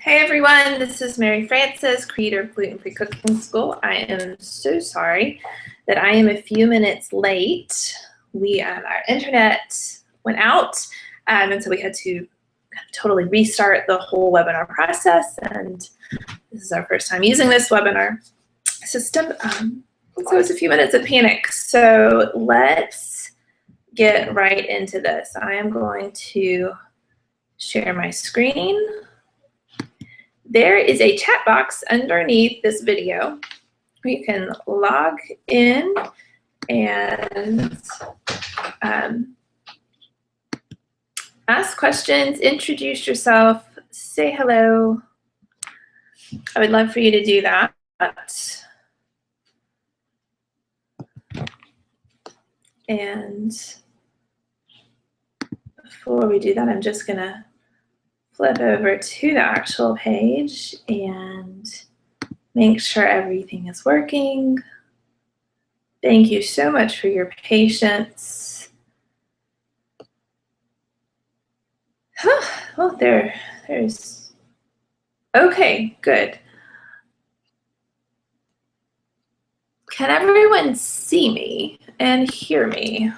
Hey everyone, this is Mary Frances, creator of Gluten Free Cooking School. I am so sorry that I am a few minutes late. Our internet went out, and so we had to totally restart the whole webinar process, and this is our first time using this webinar system. So it's a few minutes of panic. So let's get right into this. I am going to share my screen. There is a chat box underneath this video where you can log in and ask questions, introduce yourself, say hello. I would love for you to do that. And before we do that, I'm just going to flip over to the actual page and make sure everything is working. Thank you so much for your patience. Well, there's, okay, good. Can everyone see me and hear me?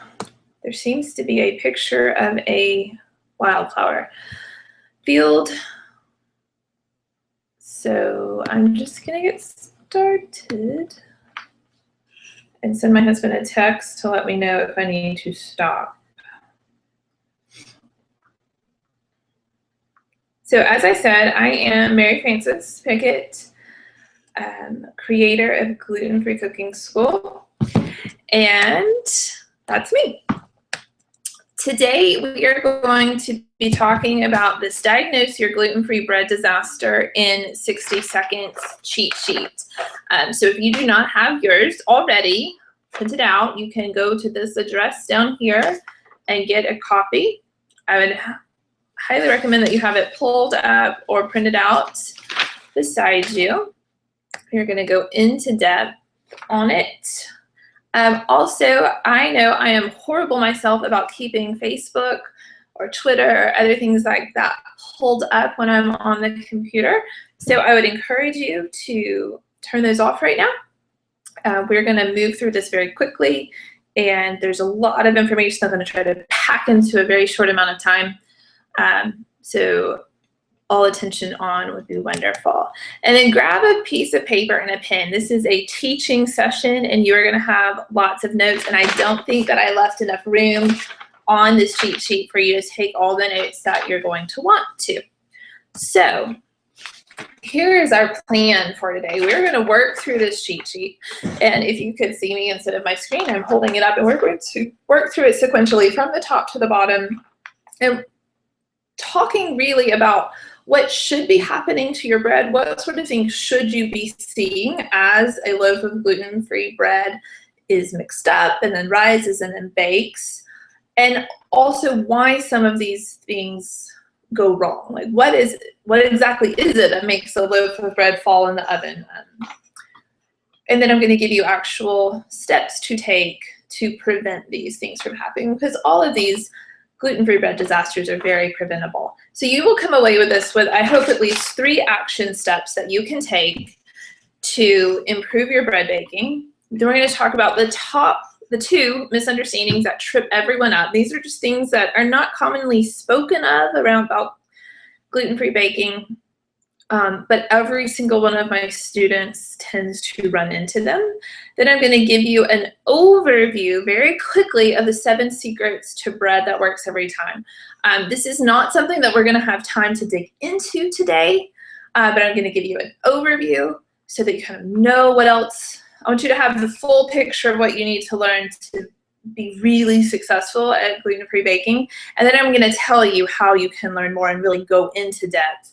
There seems to be a picture of a wildflower field. So I'm just gonna get started and send my husband a text to let me know if I need to stop. So as I said, I am Mary Frances Pickett, creator of Gluten Free Cooking School, and that's me. Today, we are going to be talking about this Diagnose Your Gluten-Free Bread Disaster in 60 Seconds cheat sheet. So if you do not have yours already printed out, you can go to this address down here and get a copy. I would highly recommend that you have it pulled up or printed out beside you. You're going to go into depth on it. Also, I know I am horrible myself about keeping Facebook or Twitter or other things like that pulled up when I'm on the computer. So I would encourage you to turn those off right now. We're going to move through this very quickly, and there's a lot of information I'm going to try to pack into a very short amount of time. So all attention on would be wonderful. And then grab a piece of paper and a pen. This is a teaching session, and you're going to have lots of notes, and I don't think that I left enough room on this cheat sheet for you to take all the notes that you're going to want to. So here is our plan for today. We're going to work through this cheat sheet, and if you could see me instead of my screen, I'm holding it up, and we're going to work through it sequentially from the top to the bottom, and talking really about what should be happening to your bread, what sort of things should you be seeing as a loaf of gluten-free bread is mixed up and then rises and then bakes, and also why some of these things go wrong. Like what exactly is it that makes a loaf of bread fall in the oven? And then I'm going to give you actual steps to take to prevent these things from happening, because all of these gluten-free bread disasters are very preventable. So you will come away with this with, I hope, at least 3 action steps that you can take to improve your bread baking. Then we're going to talk about the 2 misunderstandings that trip everyone up. These are just things that are not commonly spoken of about gluten-free baking, but every single one of my students tends to run into them. Then I'm going to give you an overview very quickly of the 7 secrets to bread that works every time. This is not something that we're going to have time to dig into today, but I'm going to give you an overview so that you kind of know what else. I want you to have the full picture of what you need to learn to be really successful at gluten-free baking. And then I'm going to tell you how you can learn more and really go into depth.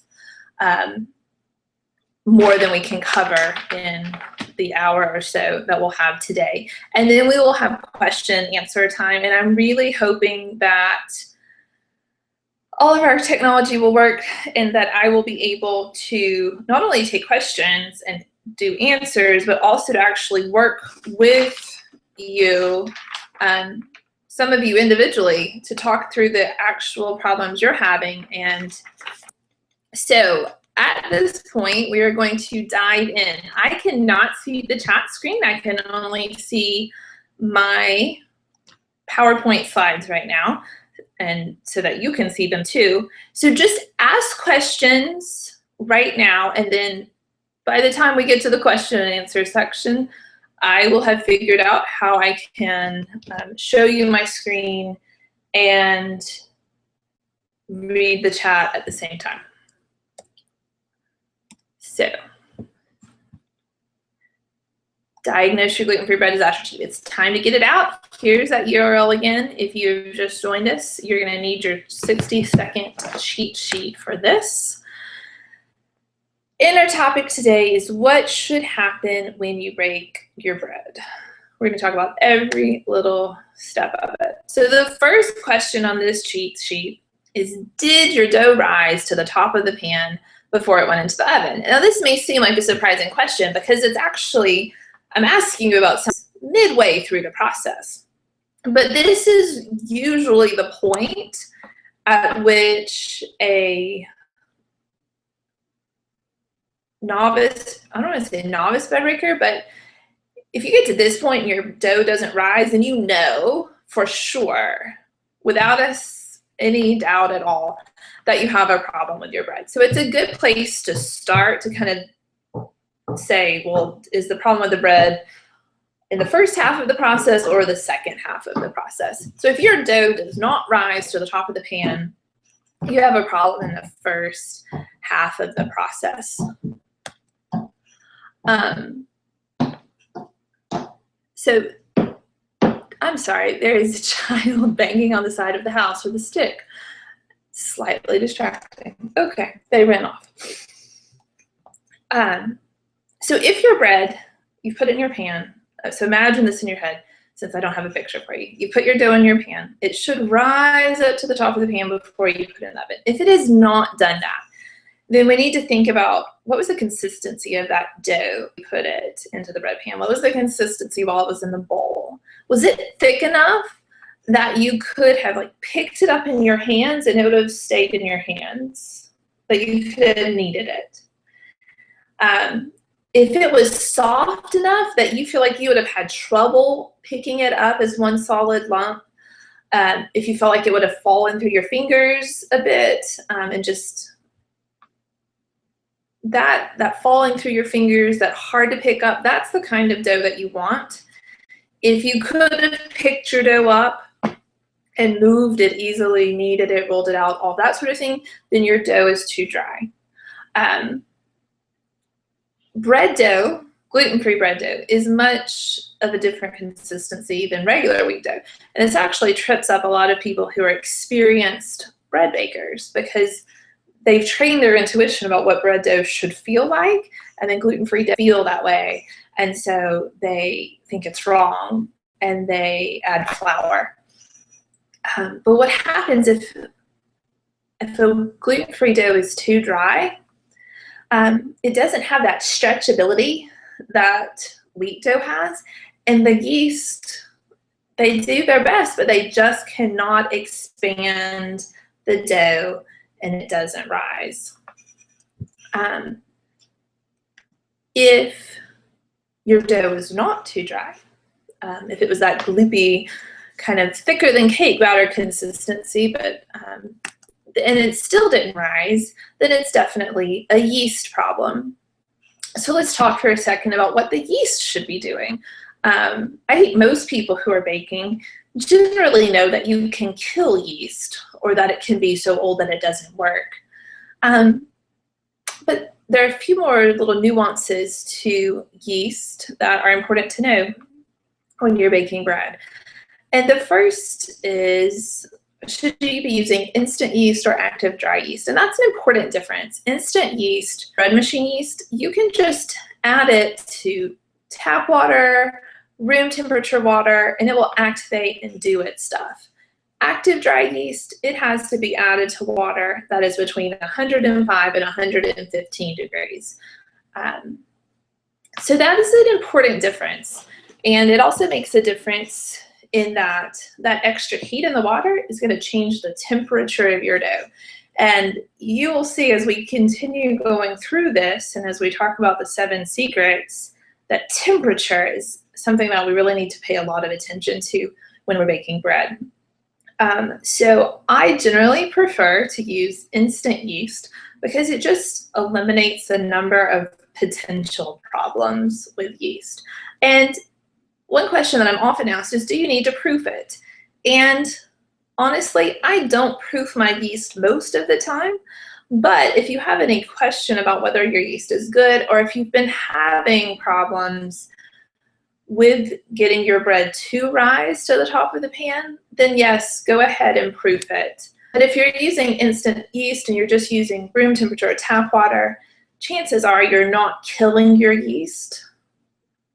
More than we can cover in the hour or so that we'll have today. And then we will have question and answer time. And I'm really hoping that all of our technology will work and that I will be able to not only take questions and do answers, but also to actually work with you, some of you individually, to talk through the actual problems you're having. And so at this point, we are going to dive in. I cannot see the chat screen. I can only see my PowerPoint slides right now, and so that you can see them too. So just ask questions right now, and then by the time we get to the question and answer section, I will have figured out how I can show you my screen and read the chat at the same time. So, diagnose your gluten-free bread disaster sheet. It's time to get it out. Here's that URL again. If you've just joined us, you're going to need your 60-second cheat sheet for this. And our topic today is what should happen when you bake your bread. We're going to talk about every little step of it. So the first question on this cheat sheet is, did your dough rise to the top of the pan before it went into the oven? Now this may seem like a surprising question because it's actually, I'm asking you about something midway through the process. But this is usually the point at which a novice, I don't want to say novice bread baker, but if you get to this point and your dough doesn't rise, then you know for sure, without any doubt at all, that you have a problem with your bread. So it's a good place to start to kind of say, well, is the problem with the bread in the first half of the process or the second half of the process? So if your dough does not rise to the top of the pan, you have a problem in the first half of the process. So I'm sorry, there is a child banging on the side of the house with a stick. Slightly distracting. Okay, they ran off. So if your bread, you put it in your pan, so imagine this in your head, since I don't have a picture for you. You put your dough in your pan. It should rise up to the top of the pan before you put it in the oven. If it has not done that, then we need to think about what was the consistency of that dough. You put it into the bread pan. What was the consistency while it was in the bowl? Was it thick enough that you could have like picked it up in your hands and it would have stayed in your hands, that you could have kneaded it? If it was soft enough that you feel like you would have had trouble picking it up as one solid lump, if you felt like it would have fallen through your fingers a bit, and just that falling through your fingers, that hard to pick up, that's the kind of dough that you want. If you could have picked your dough up and moved it easily, kneaded it, rolled it out, all that sort of thing, then your dough is too dry. Bread dough, gluten-free bread dough, is much of a different consistency than regular wheat dough. And this actually trips up a lot of people who are experienced bread bakers because they've trained their intuition about what bread dough should feel like, and then gluten-free dough feel that way. And so they think it's wrong and they add flour. But what happens if a gluten-free dough is too dry? It doesn't have that stretchability that wheat dough has, and the yeast, they do their best, but they just cannot expand the dough and it doesn't rise. If your dough is not too dry, if it was that gloopy, kind of thicker than cake batter consistency, but and it still didn't rise, then it's definitely a yeast problem. So let's talk for a second about what the yeast should be doing. I think most people who are baking generally know that you can kill yeast, or that it can be so old that it doesn't work. But there are a few more little nuances to yeast that are important to know when you're baking bread. And the first is, should you be using instant yeast or active dry yeast? And that's an important difference. Instant yeast, bread machine yeast, you can just add it to tap water, room temperature water, and it will activate and do its stuff. Active dry yeast, it has to be added to water that is between 105 and 115 degrees. So that is an important difference. And it also makes a difference in that that extra heat in the water is going to change the temperature of your dough. And you will see as we continue going through this and as we talk about the 7 secrets, that temperature is something that we really need to pay a lot of attention to when we're baking bread. So I generally prefer to use instant yeast because it just eliminates a number of potential problems with yeast. And one question that I'm often asked is, do you need to proof it? And honestly, I don't proof my yeast most of the time, but if you have any question about whether your yeast is good or if you've been having problems with getting your bread to rise to the top of the pan, then yes, go ahead and proof it. But if you're using instant yeast and you're just using room temperature or tap water, chances are you're not killing your yeast.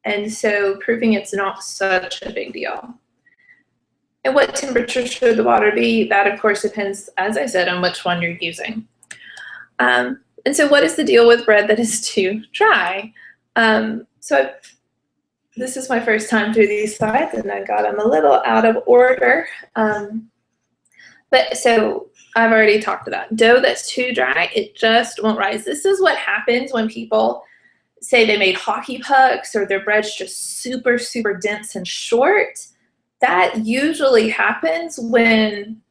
And so proofing it's not such a big deal. And what temperature should the water be? That of course depends, as I said, on which one you're using. And so what is the deal with bread that is too dry? This is my first time through these slides, and I got them a little out of order. But so I've already talked about dough that's too dry, it just won't rise. This is what happens when people say they made hockey pucks or their bread's just super, super dense and short. That usually happens when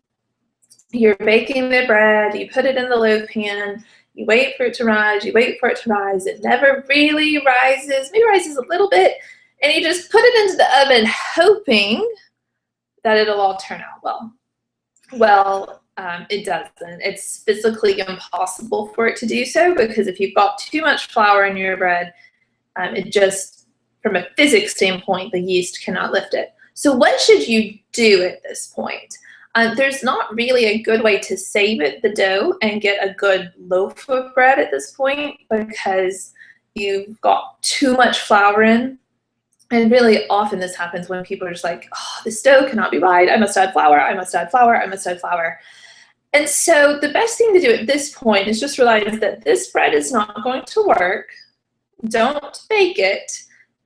you're baking the bread, you put it in the loaf pan, you wait for it to rise, you wait for it to rise, it never really rises, maybe rises a little bit, and you just put it into the oven hoping that it'll all turn out well. Well, it doesn't. It's physically impossible for it to do so because if you've got too much flour in your bread, it just, from a physics standpoint, the yeast cannot lift it. So what should you do at this point? There's not really a good way to save the dough and get a good loaf of bread at this point because you've got too much flour in. And really often this happens when people are just like, oh, this dough cannot be right. I must add flour, I must add flour, I must add flour. And so the best thing to do at this point is just realize that this bread is not going to work. Don't bake it.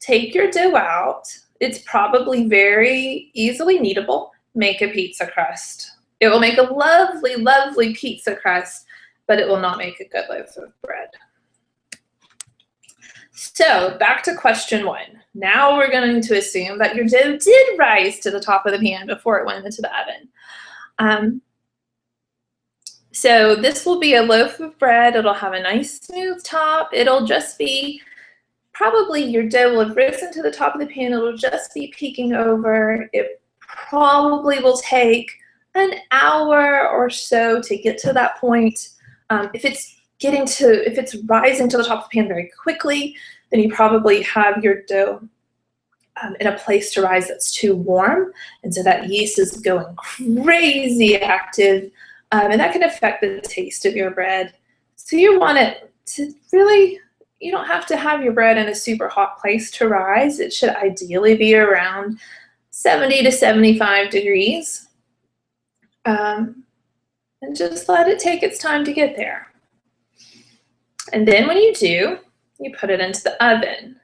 Take your dough out. It's probably very easily kneadable. Make a pizza crust. It will make a lovely, lovely pizza crust, but it will not make a good loaf of bread. So back to question 1. Now we're going to assume that your dough did rise to the top of the pan before it went into the oven. So this will be a loaf of bread. It'll have a nice smooth top. It'll just be, probably your dough will have risen to the top of the pan. It'll just be peeking over. It probably will take an hour or so to get to that point. If it's rising to the top of the pan very quickly, then you probably have your dough in a place to rise that's too warm. And so that yeast is going crazy active, and that can affect the taste of your bread. So you want it to really, you don't have to have your bread in a super hot place to rise. It should ideally be around 70 to 75 degrees. And just let it take its time to get there. And then when you do, you put it into the oven.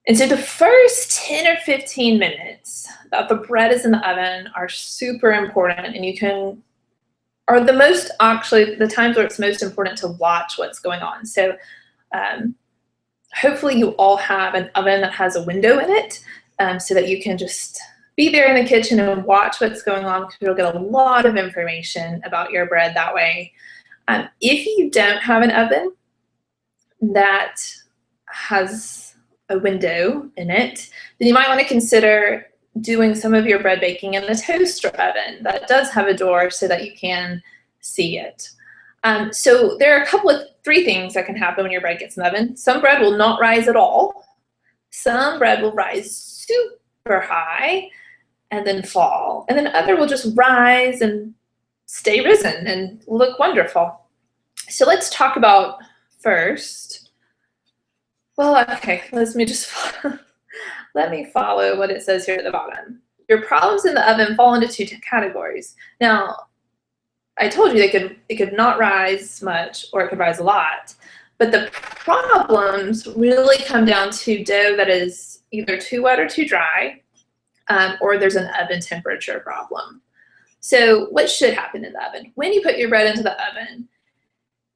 And so the first 10 or 15 minutes that the bread is in the oven are super important, and are the most, actually, the times where it's most important to watch what's going on. So hopefully you all have an oven that has a window in it so that you can just be there in the kitchen and watch what's going on, because you'll get a lot of information about your bread that way. If you don't have an oven that has a window in it, then you might want to consider doing some of your bread baking in the toaster oven that does have a door so that you can see it. So there are 3 things that can happen when your bread gets in the oven. Some bread will not rise at all. Some bread will rise super high and then fall. And then other will just rise and stay risen and look wonderful. So let's talk about first. Well, okay, let me follow what it says here at the bottom. Your problems in the oven fall into 2 categories. Now, I told you it could not rise much or it could rise a lot, but the problems really come down to dough that is either too wet or too dry, or there's an oven temperature problem. So what should happen in the oven? When you put your bread into the oven,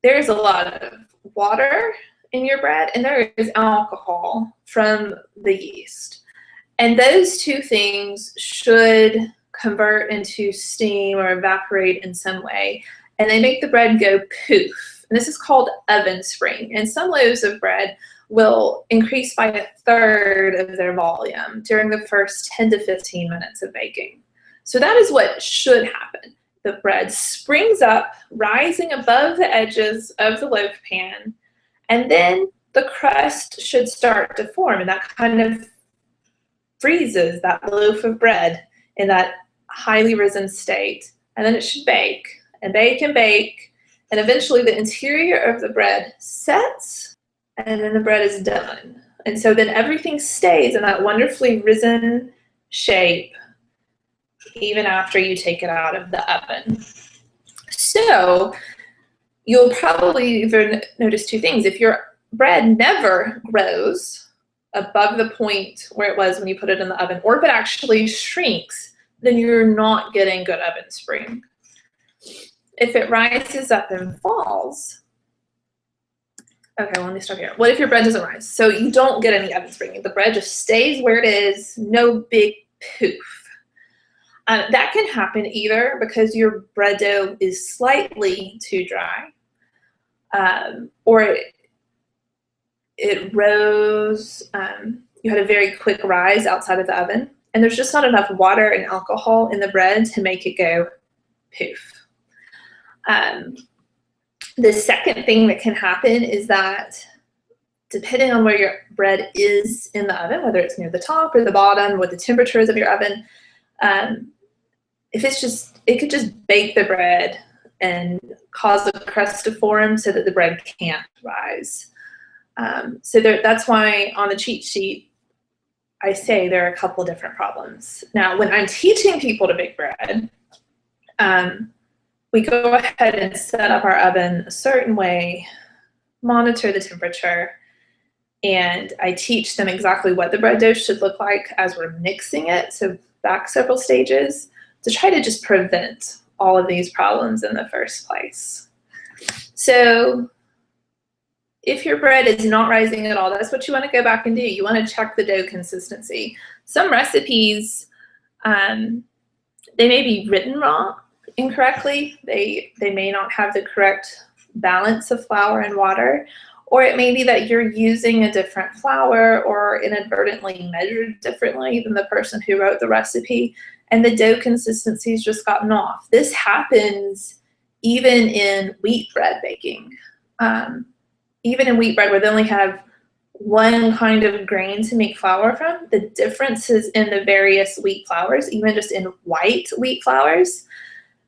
there's a lot of water in your bread and there is alcohol from the yeast. And those two things should convert into steam or evaporate in some way, and they make the bread go poof. And this is called oven spring. And some loaves of bread will increase by 1/3 of their volume during the first 10 to 15 minutes of baking. So that is what should happen. The bread springs up, rising above the edges of the loaf pan, and then the crust should start to form, and that kind of freezes that loaf of bread in that highly risen state. And then it should bake and bake and bake, and eventually the interior of the bread sets, and then the bread is done. And so then everything stays in that wonderfully risen shape even after you take it out of the oven. So you'll probably notice two things. If your bread never grows above the point where it was when you put it in the oven, or if it actually shrinks, then you're not getting good oven spring. If it rises up and falls, okay, well, let me start here. What if your bread doesn't rise? So you don't get any oven spring. The bread just stays where it is, no big poof. That can happen either because your bread dough is slightly too dry, or it rose, you had a very quick rise outside of the oven, and there's just not enough water and alcohol in the bread to make it go poof. The second thing that can happen is that depending on where your bread is in the oven, whether it's near the top or the bottom, what the temperature is of your oven, if it's just, it could just bake the bread and cause the crust to form so that the bread can't rise. So that's why on the cheat sheet, I say there are a couple different problems. Now, when I'm teaching people to bake bread, we go ahead and set up our oven a certain way, monitor the temperature, and I teach them exactly what the bread dough should look like as we're mixing it, so back several stages, to try to just prevent all of these problems in the first place. So if your bread is not rising at all, that's what you want to go back and do. You want to check the dough consistency. Some recipes, they may be written wrong, incorrectly. They may not have the correct balance of flour and water, or it may be that you're using a different flour or inadvertently measured differently than the person who wrote the recipe, and the dough consistency's just gotten off. This happens even in wheat bread baking. Even in wheat bread where they only have one kind of grain to make flour from, the differences in the various wheat flours, even just in white wheat flours,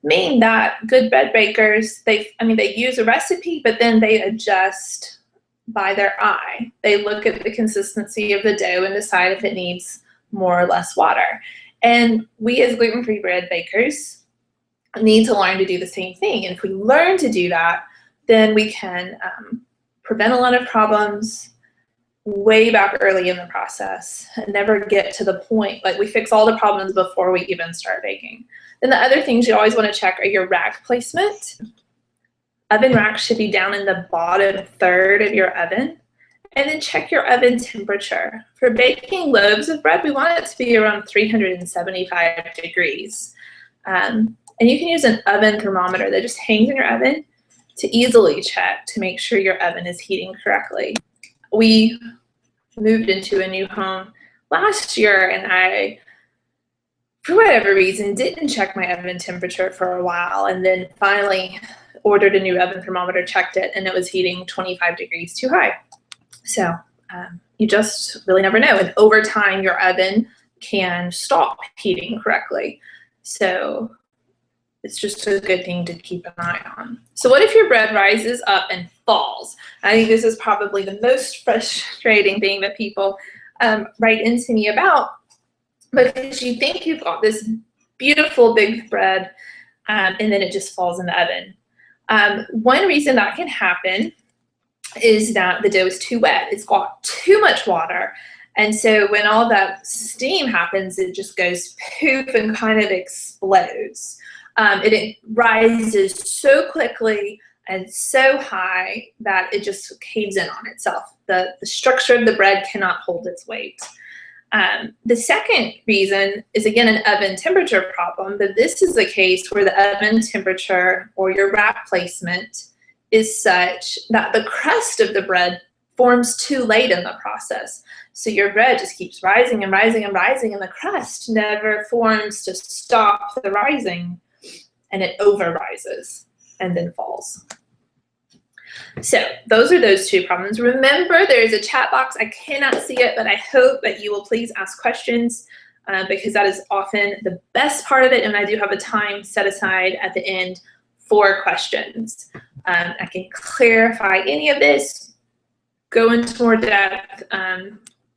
mean that good bread bakers, they use a recipe, but then they adjust by their eye. They look at the consistency of the dough and decide if it needs more or less water. And we as gluten-free bread bakers need to learn to do the same thing. And if we learn to do that, then we can prevent a lot of problems way back early in the process and never get to the point, like we fix all the problems before we even start baking. Then the other things you always want to check are your rack placement. Oven racks should be down in the bottom third of your oven. And then check your oven temperature. For baking loaves of bread, we want it to be around 375 degrees. And you can use an oven thermometer that just hangs in your oven to easily check to make sure your oven is heating correctly. We moved into a new home last year, and I, for whatever reason, didn't check my oven temperature for a while, and then finally ordered a new oven thermometer, checked it, and it was heating 25 degrees too high. So you just really never know. And over time, your oven can stop heating correctly. So it's just a good thing to keep an eye on. So what if your bread rises up and falls? I think this is probably the most frustrating thing that people write into me about, because you think you've got this beautiful big bread and then it just falls in the oven. One reason that can happen is that the dough is too wet. It's got too much water. And so when all that steam happens, it just goes poof and kind of explodes. It rises so quickly and so high that it just caves in on itself. The structure of the bread cannot hold its weight. The second reason is, again, an oven temperature problem, but this is a case where the oven temperature or your wrap placement is such that the crust of the bread forms too late in the process. So your bread just keeps rising and rising and rising, and the crust never forms to stop the rising, and it over rises and then falls. So those are those two problems. Remember, there's a chat box. I cannot see it, but I hope that you will please ask questions because that is often the best part of it, and I do have a time set aside at the end for questions. I can clarify any of this, go into more depth,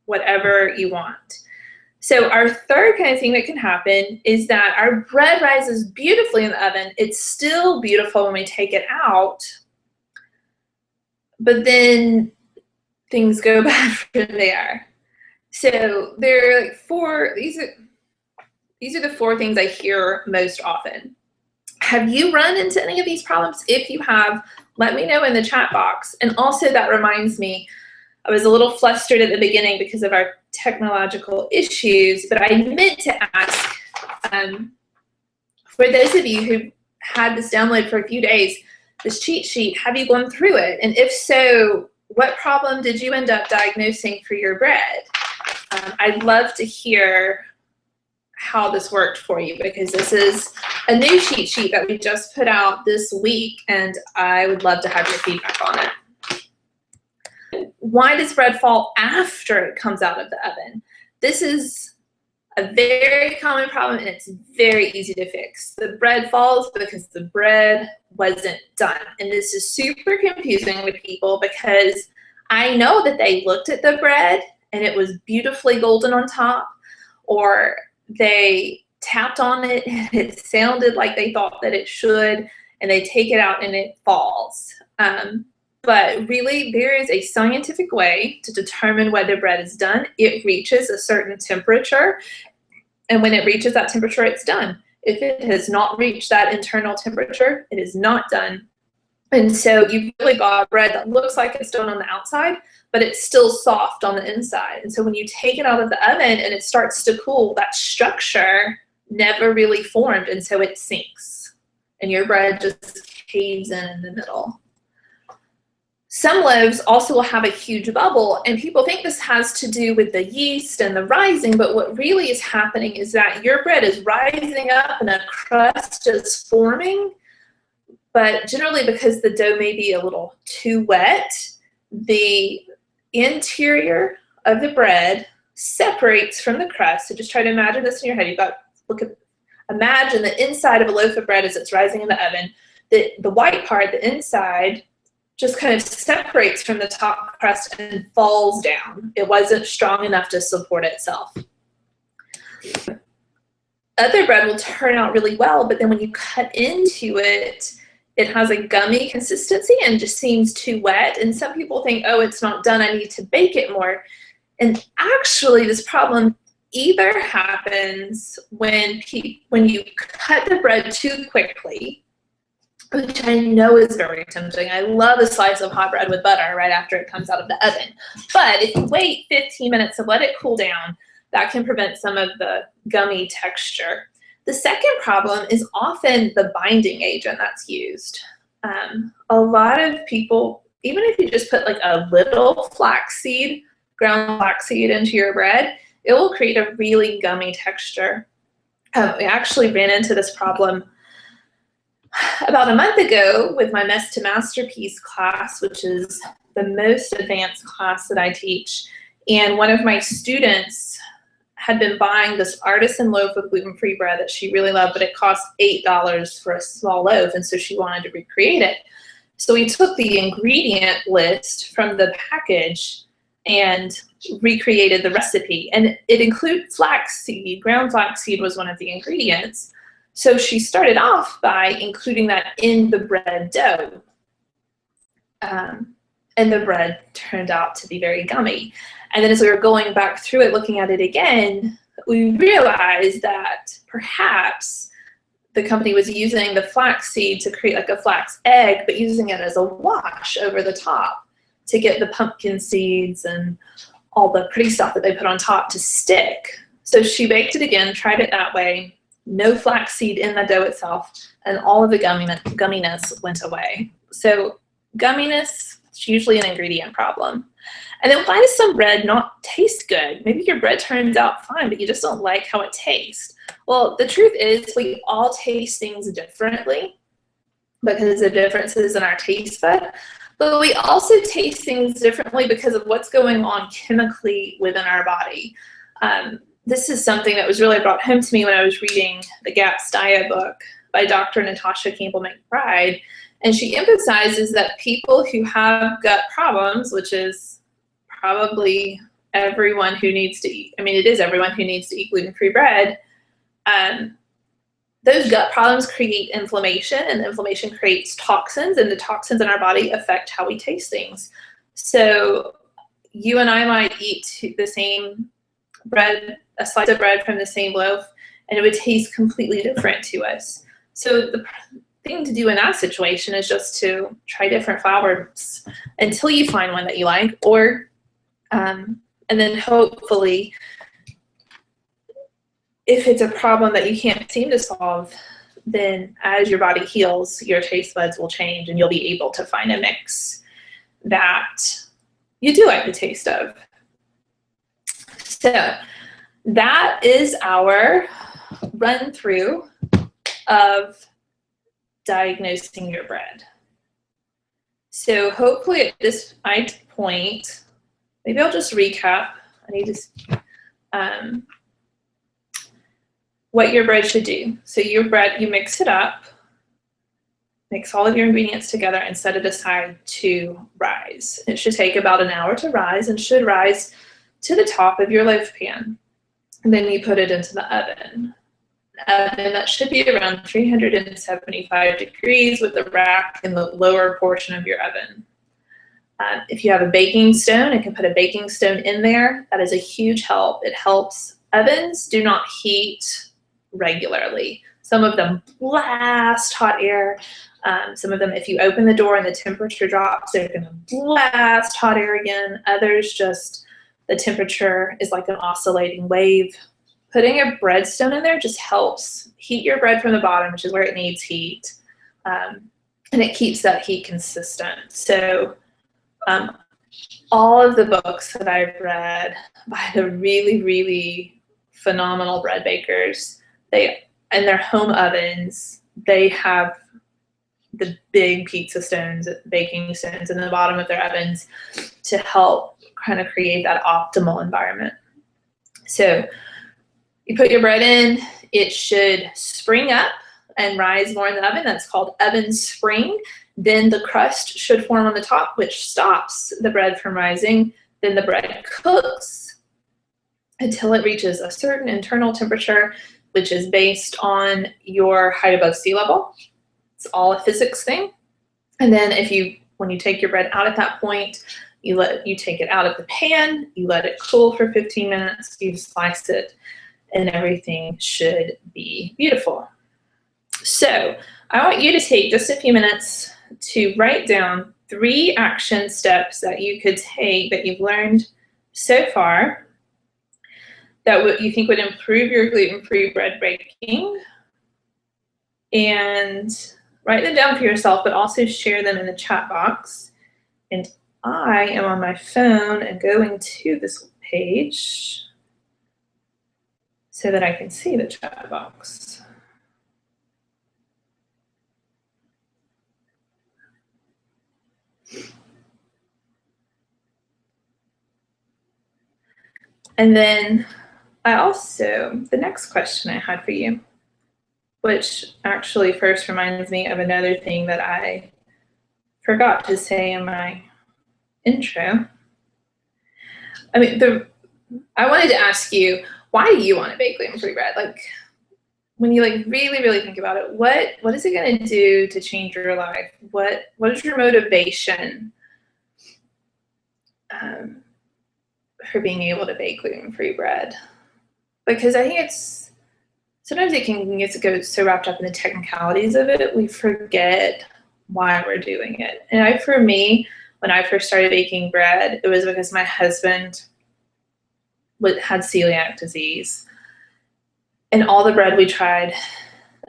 whatever you want. So our third kind of thing that can happen is that our bread rises beautifully in the oven. It's still beautiful when we take it out, but then things go bad from there. So there are like these are the four things I hear most often. Have you run into any of these problems? If you have, let me know in the chat box. And also, that reminds me, I was a little flustered at the beginning because of our technological issues, but I meant to ask, for those of you who had this download for a few days, this cheat sheet, have you gone through it? And if so, what problem did you end up diagnosing for your bread? I'd love to hear how this worked for you, because this is a new cheat sheet that we just put out this week, and I would love to have your feedback on it. Why does bread fall after it comes out of the oven? This is a very common problem, and it's very easy to fix. The bread falls because the bread wasn't done. And this is super confusing with people because I know that they looked at the bread and it was beautifully golden on top, or they tapped on it and it sounded like they thought that it should, and they take it out and it falls. But really, there is a scientific way to determine whether bread is done. It reaches a certain temperature, and when it reaches that temperature, it's done. If it has not reached that internal temperature, it is not done. And so you've really got bread that looks like it's done on the outside, but it's still soft on the inside. And so when you take it out of the oven and it starts to cool, that structure never really formed, and so it sinks. And your bread just caves in the middle. Some loaves also will have a huge bubble, and people think this has to do with the yeast and the rising, but what really is happening is that your bread is rising up and a crust is forming, but generally because the dough may be a little too wet, the interior of the bread separates from the crust. So just try to imagine this in your head. Imagine the inside of a loaf of bread as it's rising in the oven. The white part, the inside, just kind of separates from the top crust and falls down. It wasn't strong enough to support itself. Other bread will turn out really well, but then when you cut into it, it has a gummy consistency and just seems too wet. And some people think, oh, it's not done, I need to bake it more. And actually, this problem either happens when you cut the bread too quickly, which I know is very tempting. I love a slice of hot bread with butter right after it comes out of the oven. But if you wait 15 minutes and let it cool down, that can prevent some of the gummy texture. The second problem is often the binding agent that's used. A lot of people, even if you just put like a little flaxseed, ground flaxseed into your bread, it will create a really gummy texture. We actually ran into this problem about a month ago with my Mess to Masterpiece class, which is the most advanced class that I teach. And one of my students had been buying this artisan loaf of gluten-free bread that she really loved, but it cost $8 for a small loaf, and so she wanted to recreate it. So we took the ingredient list from the package and recreated the recipe. And it included flaxseed. Ground flaxseed was one of the ingredients. So she started off by including that in the bread dough. And the bread turned out to be very gummy. And then as we were going back through it, looking at it again, we realized that perhaps the company was using the flax seed to create like a flax egg, but using it as a wash over the top to get the pumpkin seeds and all the pretty stuff that they put on top to stick. So she baked it again, tried it that way, no flax seed in the dough itself, and all of the gumminess went away. So gumminess is usually an ingredient problem. And then why does some bread not taste good? Maybe your bread turns out fine, but you just don't like how it tastes. Well, the truth is we all taste things differently because of differences in our taste bud, but we also taste things differently because of what's going on chemically within our body. This is something that was really brought home to me when I was reading the GAPS Diet book by Dr. Natasha Campbell McBride, and she emphasizes that people who have gut problems, which is probably everyone who needs to eat, I mean, it is everyone who needs to eat gluten-free bread, those gut problems create inflammation, and inflammation creates toxins, and the toxins in our body affect how we taste things. So you and I might eat the same bread, a slice of bread from the same loaf, and it would taste completely different to us. So the thing to do in that situation is just to try different flours until you find one that you like, or and then hopefully, if it's a problem that you can't seem to solve, then as your body heals, your taste buds will change and you'll be able to find a mix that you do like the taste of. So that is our run through of diagnosing your bread. So hopefully at this point, maybe I'll just recap. I need to what your bread should do. So your bread, you mix it up, mix all of your ingredients together and set it aside to rise. It should take about an hour to rise and should rise to the top of your loaf pan. And then you put it into the oven. And that should be around 375 degrees with the rack in the lower portion of your oven. If you have a baking stone, you can put a baking stone in there. That is a huge help. It helps. Ovens do not heat regularly. Some of them blast hot air. Some of them, if you open the door and the temperature drops, they're going to blast hot air again. Others just, the temperature is like an oscillating wave. Putting a breadstone in there just helps heat your bread from the bottom, which is where it needs heat, and it keeps that heat consistent. So all of the books that I've read by the really, really phenomenal bread bakers, they, in their home ovens, they have the big pizza stones, baking stones in the bottom of their ovens to help kind of create that optimal environment. So you put your bread in, it should spring up and rise more in the oven. That's called oven spring. Then the crust should form on the top, which stops the bread from rising. Then the bread cooks until it reaches a certain internal temperature, which is based on your height above sea level. It's all a physics thing. And then when you take your bread out at that point, you take it out of the pan, you let it cool for 15 minutes, you slice it, and everything should be beautiful. So I want you to take just a few minutes to write down 3 action steps that you could take that you've learned so far that you think would improve your gluten-free bread baking, and write them down for yourself, but also share them in the chat box. And I am on my phone and going to this page so that I can see the chat box. And then the next question I had for you, which actually first reminds me of another thing that I forgot to say in my intro. I mean, I wanted to ask you, why do you want to bake gluten-free bread? Like, when you really, really think about it, what is it going to do to change your life? What is your motivation for being able to bake gluten-free bread? Because I think it's sometimes it can get to go so wrapped up in the technicalities of it, we forget why we're doing it. And for me, when I first started baking bread, it was because my husband had celiac disease. And all the bread we tried,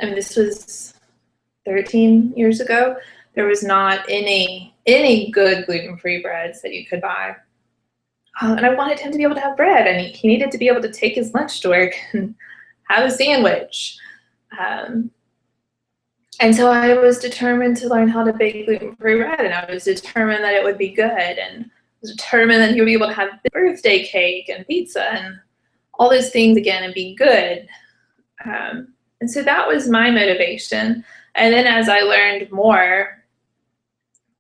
I mean, this was 13 years ago, there was not any good gluten-free breads that you could buy. And I wanted him to be able to have bread, and he needed to be able to take his lunch to work and have a sandwich. And so I was determined to learn how to bake gluten-free bread, and I was determined that it would be good, and was determined that he would be able to have birthday cake and pizza and all those things again and be good. And so that was my motivation. And then as I learned more,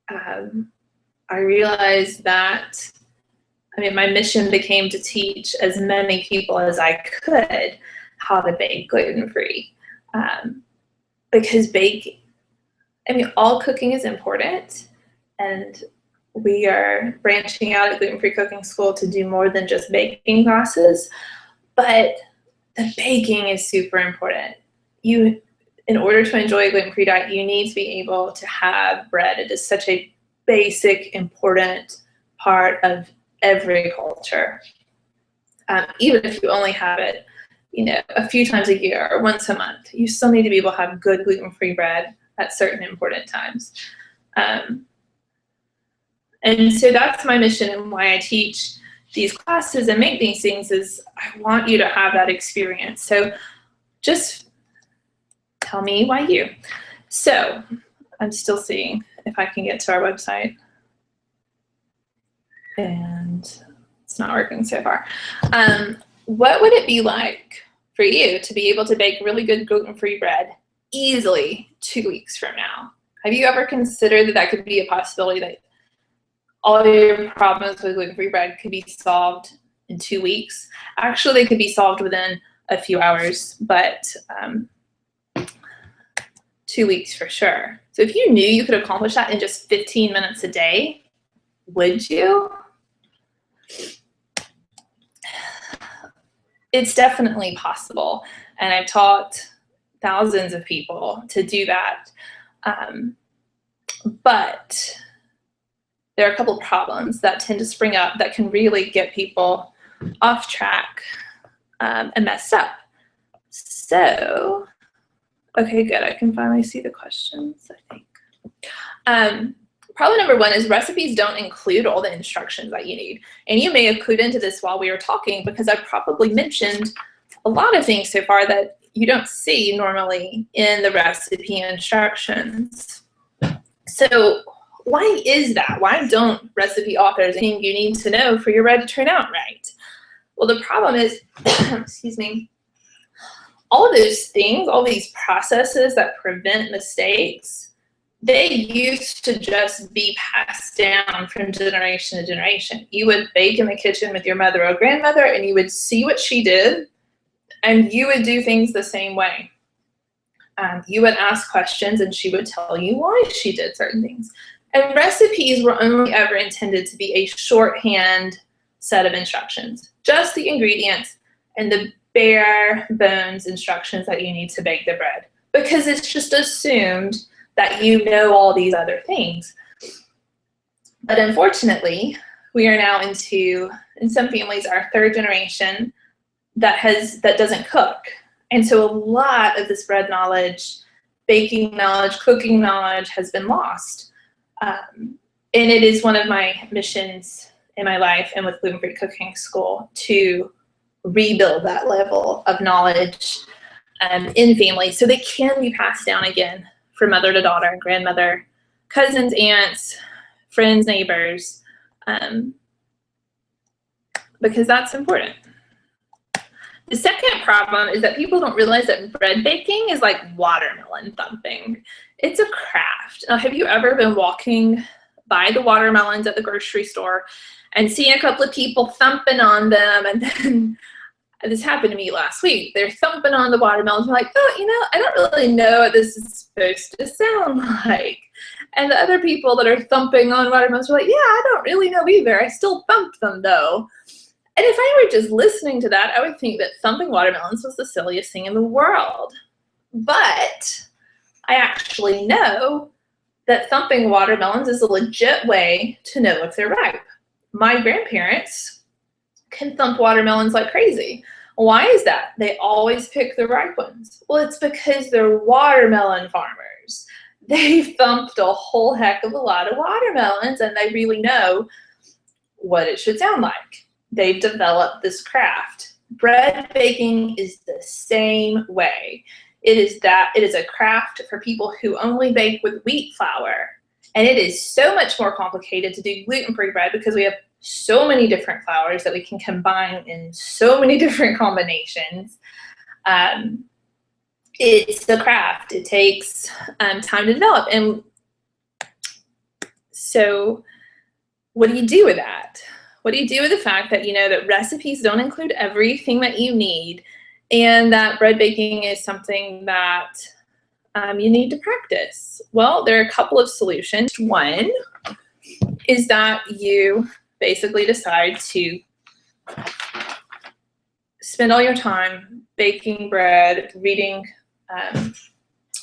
I realized that, my mission became to teach as many people as I could how to bake gluten-free. Because all cooking is important, and we are branching out at Gluten Free Cooking School to do more than just baking classes, but the baking is super important. In order to enjoy a gluten-free diet, you need to be able to have bread. It is such a basic, important part of every culture. Even if you only have it, a few times a year or once a month, you still need to be able to have good gluten-free bread at certain important times. And so that's my mission, and why I teach these classes and make these things is I want you to have that experience. So just tell me why you. So I'm still seeing if I can get to our website. And it's not working so far. What would it be like for you to be able to bake really good gluten-free bread easily 2 weeks from now? Have you ever considered that could be a possibility, that all your problems with gluten-free bread could be solved in 2 weeks? Actually, they could be solved within a few hours, but 2 weeks for sure. So if you knew you could accomplish that in just 15 minutes a day, would you? It's definitely possible, and I've taught thousands of people to do that. But there are a couple of problems that tend to spring up that can really get people off track and messed up. So, okay, good. I can finally see the questions, I think. Problem number one is recipes don't include all the instructions that you need. And you may have clued into this while we were talking, because I probably mentioned a lot of things so far that you don't see normally in the recipe instructions. So why is that? Why don't recipe authors think you need to know for your bread to turn out right? Well, the problem is, excuse me, all of those things, all these processes that prevent mistakes, they used to just be passed down from generation to generation. You would bake in the kitchen with your mother or grandmother, and you would see what she did, and you would do things the same way. You would ask questions, and she would tell you why she did certain things. And recipes were only ever intended to be a shorthand set of instructions, just the ingredients and the bare bones instructions that you need to bake the bread, because it's just assumed that you know all these other things. But unfortunately, we are now into, in some families, our third generation that doesn't cook. And so a lot of this bread knowledge, baking knowledge, cooking knowledge has been lost. And it is one of my missions in my life and with Gluten Free Cooking School to rebuild that level of knowledge in families so they can be passed down again from mother to daughter, grandmother, cousins, aunts, friends, neighbors, because that's important. The second problem is that people don't realize that bread baking is like watermelon thumping. It's a craft. Now, have you ever been walking by the watermelons at the grocery store and seeing a couple of people thumping on them, and then this happened to me last week. They're thumping on the watermelons. I'm like, oh, I don't really know what this is supposed to sound like. And the other people that are thumping on watermelons are like, yeah, I don't really know either. I still thumped them though. And if I were just listening to that, I would think that thumping watermelons was the silliest thing in the world. But I actually know that thumping watermelons is a legit way to know if they're ripe. My grandparents can thump watermelons like crazy. Why is that? They always pick the ripe ones. Well, it's because they're watermelon farmers. They've thumped a whole heck of a lot of watermelons, and they really know what it should sound like. They've developed this craft. Bread baking is the same way. It is a craft for people who only bake with wheat flour. And it is so much more complicated to do gluten-free bread because we have so many different flours that we can combine in so many different combinations. It's a craft. It takes time to develop. And so what do you do with that? What do you do with the fact that you know that recipes don't include everything that you need, and that bread baking is something that you need to practice? Well, there are a couple of solutions. One is that you basically decide to spend all your time baking bread, reading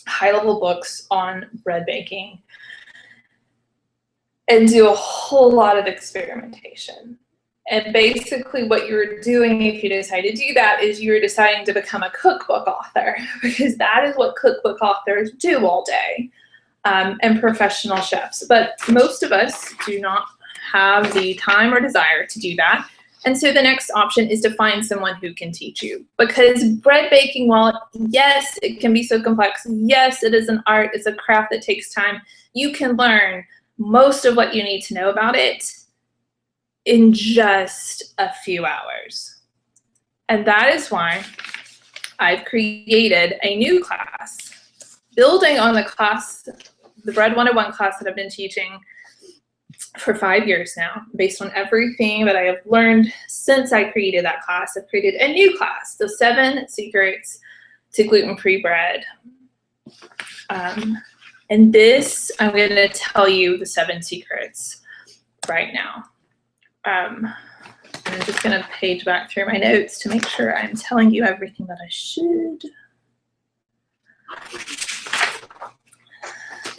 high-level books on bread baking, and do a whole lot of experimentation. And basically what you're doing if you decide to do that is you're deciding to become a cookbook author, because that is what cookbook authors do all day, and professional chefs. But most of us do not have the time or desire to do that. And so the next option is to find someone who can teach you, because bread baking, while yes, it can be so complex, yes, it is an art, it's a craft that takes time, you can learn most of what you need to know about it in just a few hours. And that is why I've created a new class, building on the class, the Bread 101 class that I've been teaching for 5 years now. Based on everything that I have learned since I created that class, I've created a new class, the 7 Secrets to Gluten-Free Bread. And this, I'm going to tell you the 7 secrets right now. I'm just going to page back through my notes to make sure I'm telling you everything that I should.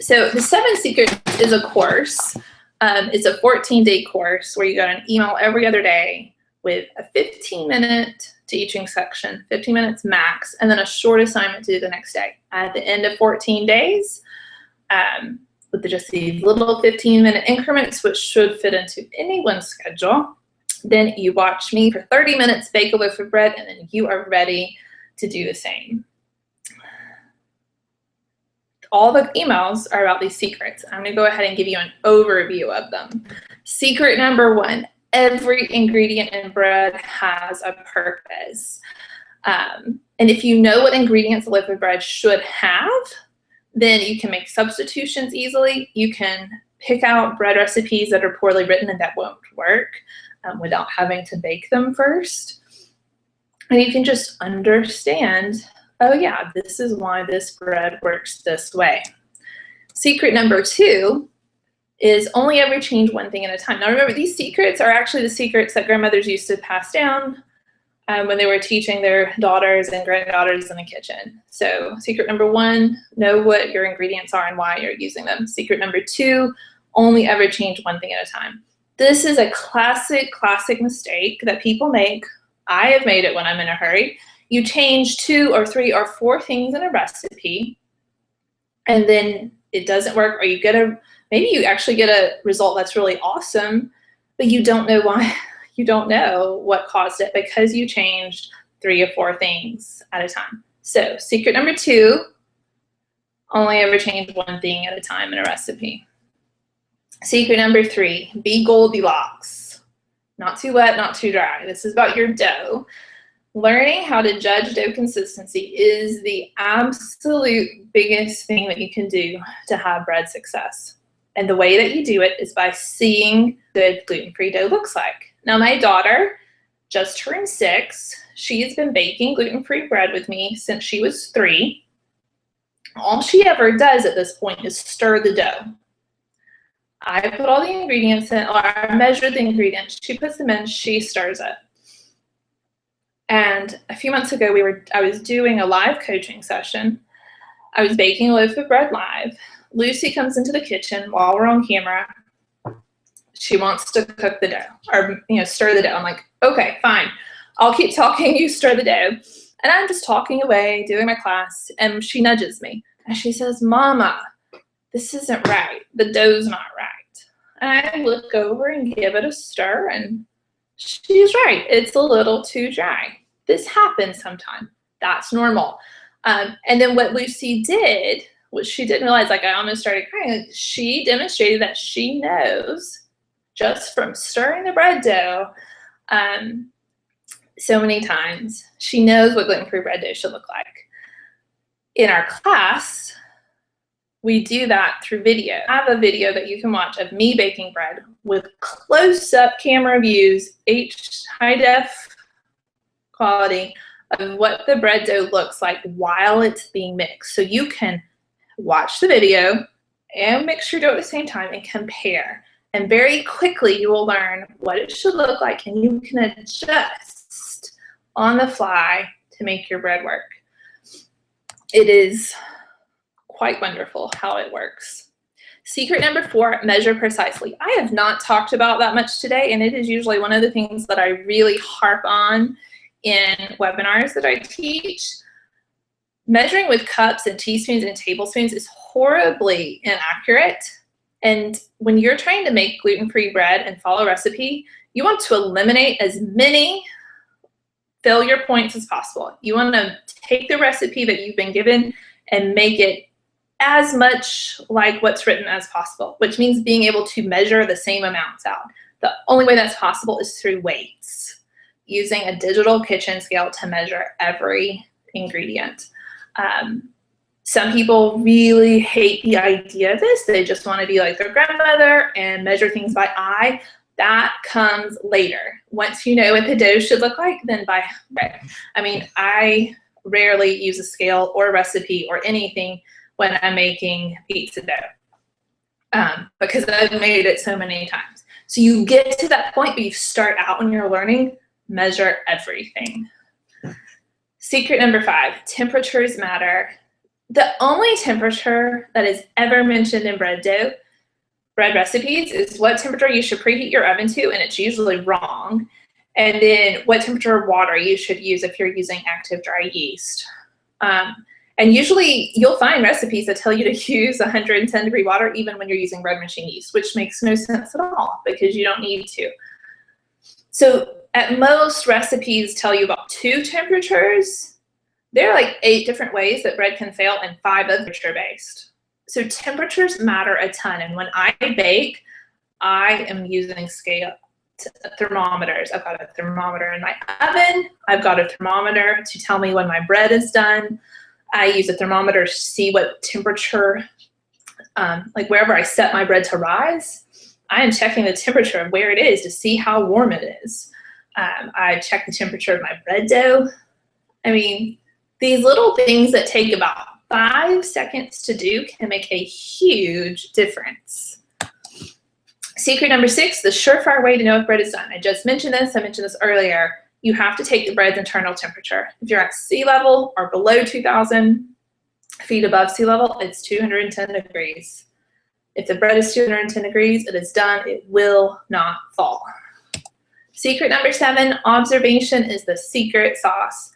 So the 7 secrets is a course. It's a 14-day course where you get an email every other day with a 15-minute teaching section, 15 minutes max, and then a short assignment to do the next day. At the end of 14 days, with just these little 15-minute increments, which should fit into anyone's schedule, then you watch me for 30 minutes bake a loaf of bread, and then you are ready to do the same. All the emails are about these secrets. I'm going to go ahead and give you an overview of them. Secret number 1, every ingredient in bread has a purpose. And if you know what ingredients a loaf of bread should have, then you can make substitutions easily. You can pick out bread recipes that are poorly written and that won't work without having to bake them first. And you can just understand, oh yeah, this is why this bread works this way. Secret number 2 is only ever change one thing at a time. Now remember, these secrets are actually the secrets that grandmothers used to pass down when they were teaching their daughters and granddaughters in the kitchen. So secret number 1, know what your ingredients are and why you're using them. Secret number 2, only ever change one thing at a time. This is a classic mistake that people make. I have made it when I'm in a hurry. You change 2 or 3 or 4 things in a recipe, and then it doesn't work, or maybe you actually get a result that's really awesome, but you don't know why. You don't know what caused it because you changed 3 or 4 things at a time. So secret number 2, only ever change one thing at a time in a recipe. Secret number 3, be Goldilocks. Not too wet, not too dry. This is about your dough. Learning how to judge dough consistency is the absolute biggest thing that you can do to have bread success. And the way that you do it is by seeing good gluten-free dough looks like. Now my daughter just turned 6. She's been baking gluten-free bread with me since she was 3. All she ever does at this point is stir the dough. I put all the ingredients in, or I measure the ingredients. She puts them in, she stirs it. And a few months ago, I was doing a live coaching session. I was baking a loaf of bread live. Lucy comes into the kitchen while we're on camera. She wants to cook the dough, or stir the dough. I'm like, okay, fine. I'll keep talking, you stir the dough. And I'm just talking away, doing my class, and she nudges me. And she says, Mama, this isn't right. The dough's not right. And I look over and give it a stir, and she's right. It's a little too dry. This happens sometimes. That's normal. And then what Lucy did, which she didn't realize, like I almost started crying, she demonstrated that she knows just from stirring the bread dough so many times. She knows what gluten-free bread dough should look like. In our class, we do that through video. I have a video that you can watch of me baking bread with close-up camera views, high def quality of what the bread dough looks like while it's being mixed. So you can watch the video and mix your dough at the same time and compare. And very quickly you will learn what it should look like, and you can adjust on the fly to make your bread work. It is quite wonderful how it works. Secret number 4, measure precisely. I have not talked about that much today, and it is usually one of the things that I really harp on in webinars that I teach. Measuring with cups and teaspoons and tablespoons is horribly inaccurate. And when you're trying to make gluten-free bread and follow a recipe, you want to eliminate as many failure points as possible. You want to take the recipe that you've been given and make it as much like what's written as possible, which means being able to measure the same amounts out. The only way that's possible is through weights, using a digital kitchen scale to measure every ingredient. Some people really hate the idea of this. They just want to be like their grandmother and measure things by eye. That comes later. Once you know what the dough should look like, then by bread. I mean, I rarely use a scale or a recipe or anything when I'm making pizza dough because I've made it so many times. So you get to that point, but you start out when you're learning, measure everything. Secret number 5, temperatures matter. The only temperature that is ever mentioned in bread dough, bread recipes, is what temperature you should preheat your oven to, and it's usually wrong. And then what temperature of water you should use if you're using active dry yeast. And usually you'll find recipes that tell you to use 110 degree water even when you're using bread machine yeast, which makes no sense at all because you don't need to. So at most, recipes tell you about 2 temperatures. There are like 8 different ways that bread can fail and 5 of which are based. So temperatures matter a ton. And when I bake, I am using scale thermometers. I've got a thermometer in my oven. I've got a thermometer to tell me when my bread is done. I use a thermometer to see what temperature, like wherever I set my bread to rise, I am checking the temperature of where it is to see how warm it is. I check the temperature of my bread dough. I mean, these little things that take about 5 seconds to do can make a huge difference. Secret number 6, the surefire way to know if bread is done. I just mentioned this. I mentioned this earlier. You have to take the bread's internal temperature. If you're at sea level or below 2,000 feet above sea level, it's 210 degrees. If the bread is 210 degrees, it is done. It will not fall. Secret number 7, observation is the secret sauce.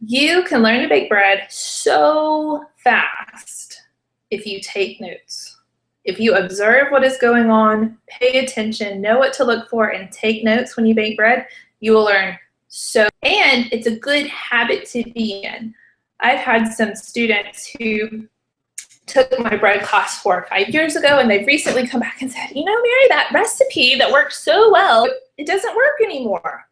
You can learn to bake bread so fast if you take notes. If you observe what is going on, pay attention, know what to look for, and take notes when you bake bread, you will learn so. And it's a good habit to be in. I've had some students who took my bread class 4 or 5 years ago, and they've recently come back and said, you know, Mary, that recipe that worked so well, it doesn't work anymore.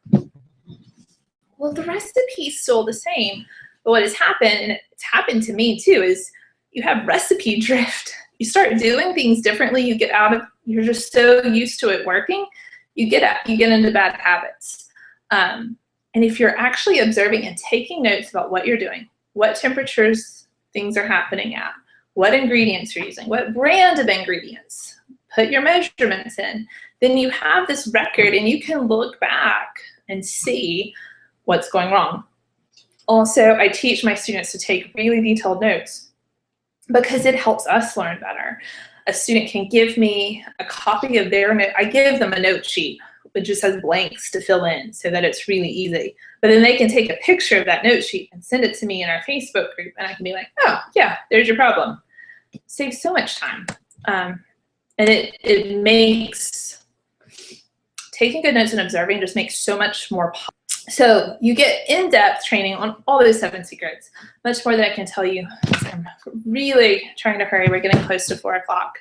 Well, the recipe's still the same, but what has happened, and it's happened to me too, is you have recipe drift. You start doing things differently. You get out of, you're just so used to it working, you get into bad habits. And if you're actually observing and taking notes about what you're doing, what temperatures things are happening at, what ingredients you're using, what brand of ingredients, put your measurements in, then you have this record and you can look back and see what's going wrong. Also, I teach my students to take really detailed notes because it helps us learn better. A student can give me a copy of their note. I give them a note sheet which just has blanks to fill in so that it's really easy. But then they can take a picture of that note sheet and send it to me in our Facebook group, and I can be like, oh, yeah, there's your problem. It saves so much time. And it makes taking good notes and observing just makes so much more possible. So you get in-depth training on all those 7 secrets, much more than I can tell you. I'm really trying to hurry. We're getting close to 4 o'clock.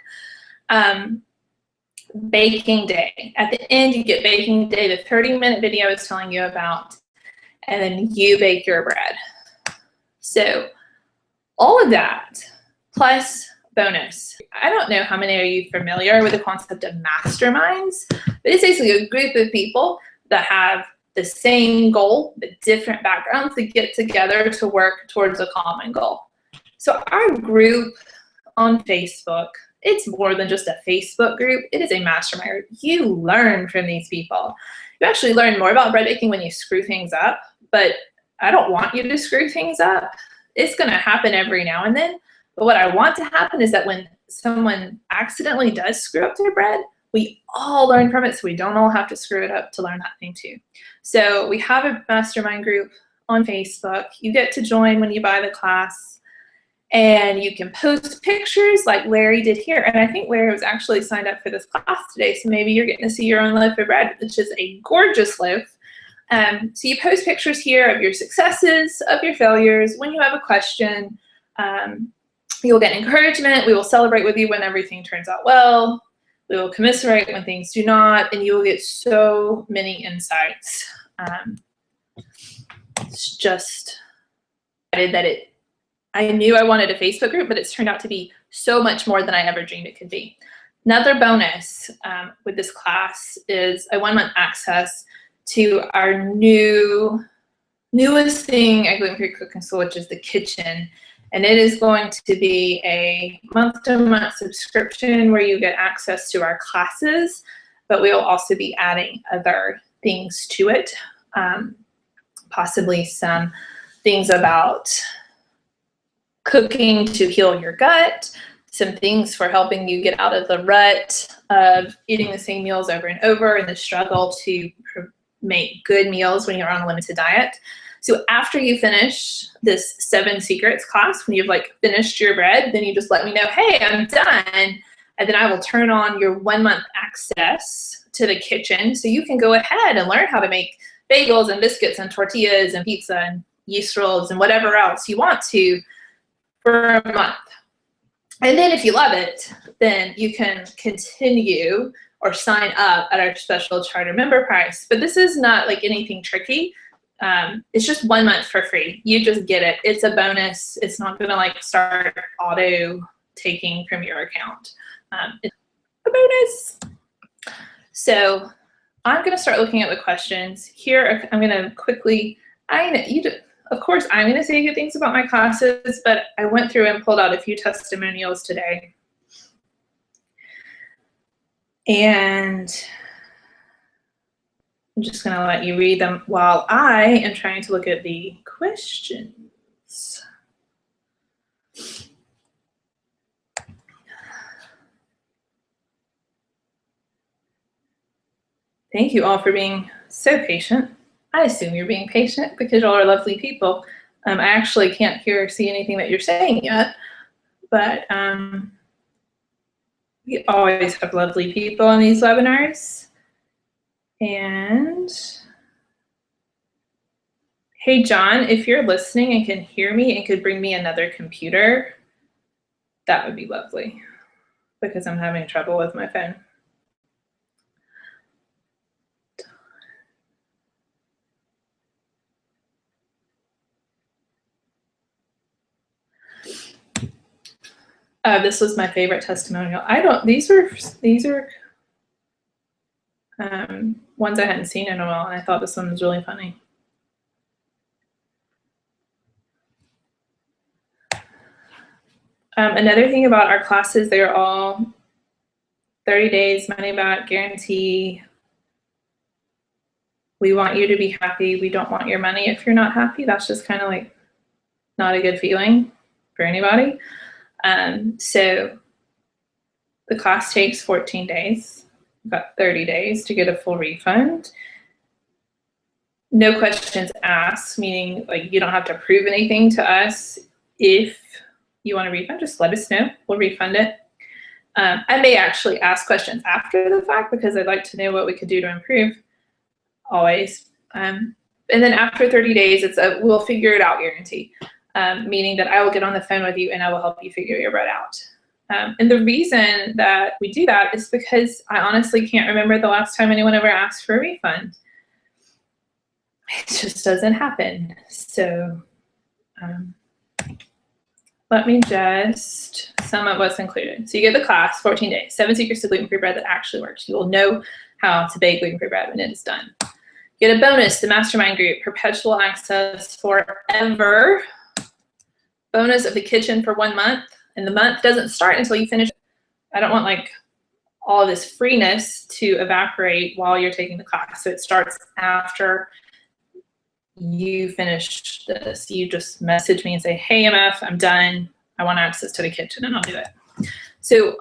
Baking day. At the end, you get baking day, the 30-minute video I was telling you about, and then you bake your bread. So all of that, plus bonus. I don't know how many of you are familiar with the concept of masterminds, but it's basically a group of people that have the same goal, but different backgrounds that get together to work towards a common goal. So our group on Facebook, it's more than just a Facebook group. It is a mastermind group. You learn from these people. You actually learn more about bread baking when you screw things up, but I don't want you to screw things up. It's going to happen every now and then. But what I want to happen is that when someone accidentally does screw up their bread, we all learn from it so we don't all have to screw it up to learn that thing too. So we have a mastermind group on Facebook. You get to join when you buy the class, and you can post pictures like Larry did here. And I think Larry was actually signed up for this class today, so maybe you're getting to see your own loaf of bread, which is a gorgeous loaf. So you post pictures here of your successes, of your failures. When you have a question, you'll get encouragement. We will celebrate with you when everything turns out well. We will commiserate when things do not, and you will get so many insights. It's just that I knew I wanted a Facebook group, but it's turned out to be so much more than I ever dreamed it could be. Another bonus with this class is a 1-month access to our newest thing at Gluten Free Cooking School, which is the kitchen. And it is going to be a month-to-month subscription where you get access to our classes, but we'll also be adding other things to it, possibly some things about cooking to heal your gut, some things for helping you get out of the rut of eating the same meals over and over and the struggle to make good meals when you're on a limited diet. So after you finish this 7 secrets class, when you've like finished your bread, then you just let me know, hey, I'm done. And then I will turn on your 1-month access to the kitchen so you can go ahead and learn how to make bagels and biscuits and tortillas and pizza and yeast rolls and whatever else you want to for a month. And then if you love it, then you can continue or sign up at our special charter member price. But this is not like anything tricky. It's just 1 month for free. You just get it. It's a bonus. It's not going to like start auto taking from your account. It's a bonus. So I'm going to start looking at the questions here. I'm going to quickly, of course, I'm going to say good things about my classes, but I went through and pulled out a few testimonials today. And I'm just going to let you read them while I am trying to look at the questions. Thank you all for being so patient. I assume you're being patient because y'all are lovely people. I actually can't hear or see anything that you're saying yet, but we always have lovely people in these webinars. And hey, John, if you're listening and can hear me and could bring me another computer, that would be lovely because I'm having trouble with my phone. This was my favorite testimonial. These are ones I hadn't seen in a while, and I thought this one was really funny. Another thing about our classes, they're all 30 days money back guarantee. We want you to be happy. We don't want your money if you're not happy. That's just kind of like not a good feeling for anybody. So the class takes 14 days. You've got 30 days to get a full refund. No questions asked, meaning like you don't have to prove anything to us. If you want a refund, just let us know. We'll refund it. I may actually ask questions after the fact because I'd like to know what we could do to improve, always. And then after 30 days, it's a we'll figure it out guarantee, meaning that I will get on the phone with you and I will help you figure your bread out. And the reason that we do that is because I honestly can't remember the last time anyone ever asked for a refund. It just doesn't happen. So let me just sum up what's included. So you get the class, 14 days, 7 secrets to gluten-free bread that actually works. You will know how to bake gluten-free bread when it is done. You get a bonus, the mastermind group, perpetual access forever. Bonus of the kitchen for 1 month. And the month doesn't start until you finish. I don't want like all of this freeness to evaporate while you're taking the class. So it starts after you finish this. You just message me and say, hey, MF, I'm done. I want access to the kitchen, and I'll do it. So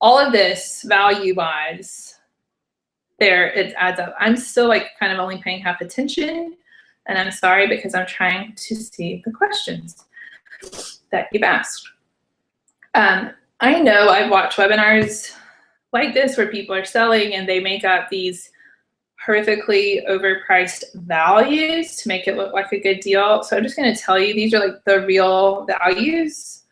all of this value-wise, there, it adds up. I'm still like kind of only paying half attention, and I'm sorry because I'm trying to see the questions that you've asked. I know I've watched webinars like this where people are selling and they make up these horrifically overpriced values to make it look like a good deal. So I'm just going to tell you, these are like the real values.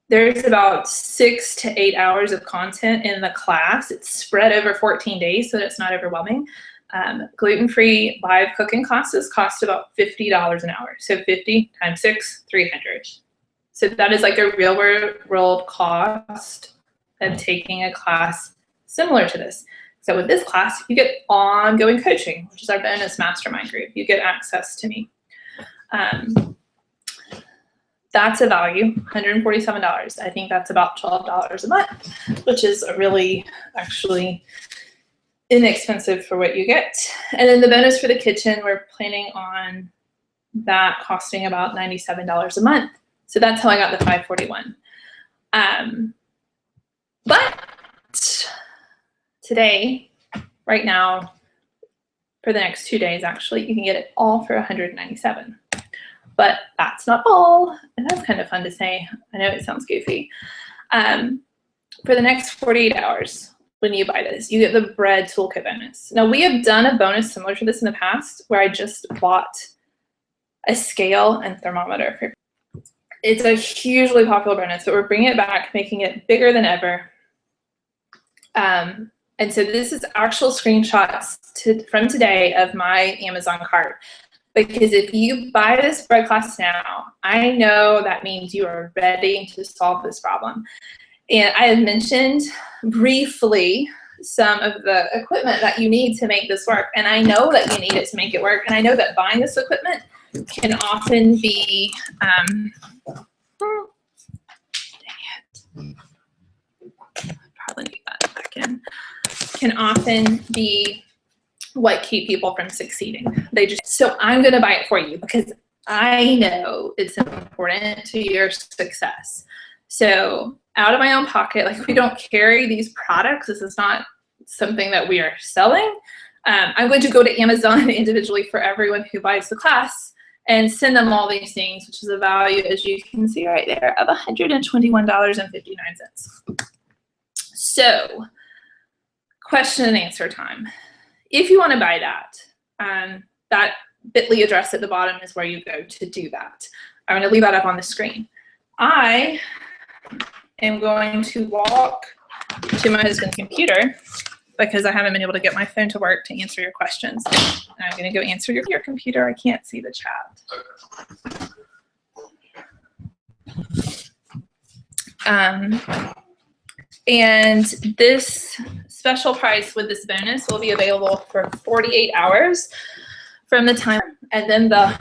There's about 6 to 8 hours of content in the class. It's spread over 14 days, so that it's not overwhelming. Gluten-free live cooking classes cost about $50 an hour. So 50 times 6, 300. So that is like a real world cost of taking a class similar to this. So with this class, you get ongoing coaching, which is our bonus mastermind group. You get access to me. That's a value, $147. I think that's about $12 a month, which is a really actually inexpensive for what you get. And then the bonus for the kitchen, we're planning on that costing about $97 a month. So that's how I got the $541. But today, right now, for the next 2 days, actually, you can get it all for $197. But that's not all, and that's kind of fun to say. I know it sounds goofy. For the next 48 hours, when you buy this, you get the bread toolkit bonus. Now, we have done a bonus similar to this in the past where I just bought a scale and thermometer. It's a hugely popular bonus, but we're bringing it back, making it bigger than ever. And so this is actual screenshots from today of my Amazon cart. Because if you buy this bread class now, I know that means you are ready to solve this problem. And I have mentioned briefly some of the equipment that you need to make this work. And I know that you need it to make it work. And I know that buying this equipment can often be, probably need that back in, can often be what keep people from succeeding. So I'm going to buy it for you because I know it's important to your success. So out of my own pocket, like we don't carry these products. This is not something that we are selling. I'm going to go to Amazon individually for everyone who buys the class and send them all these things, which is a value, as you can see right there, of $121.59. So question and answer time. If you want to buy that, that bit.ly address at the bottom is where you go to do that. I'm going to leave that up on the screen. I am going to walk to my husband's computer because I haven't been able to get my phone to work to answer your questions. And I'm going to go answer your computer. I can't see the chat. And this special price with this bonus will be available for 48 hours from the time, and then that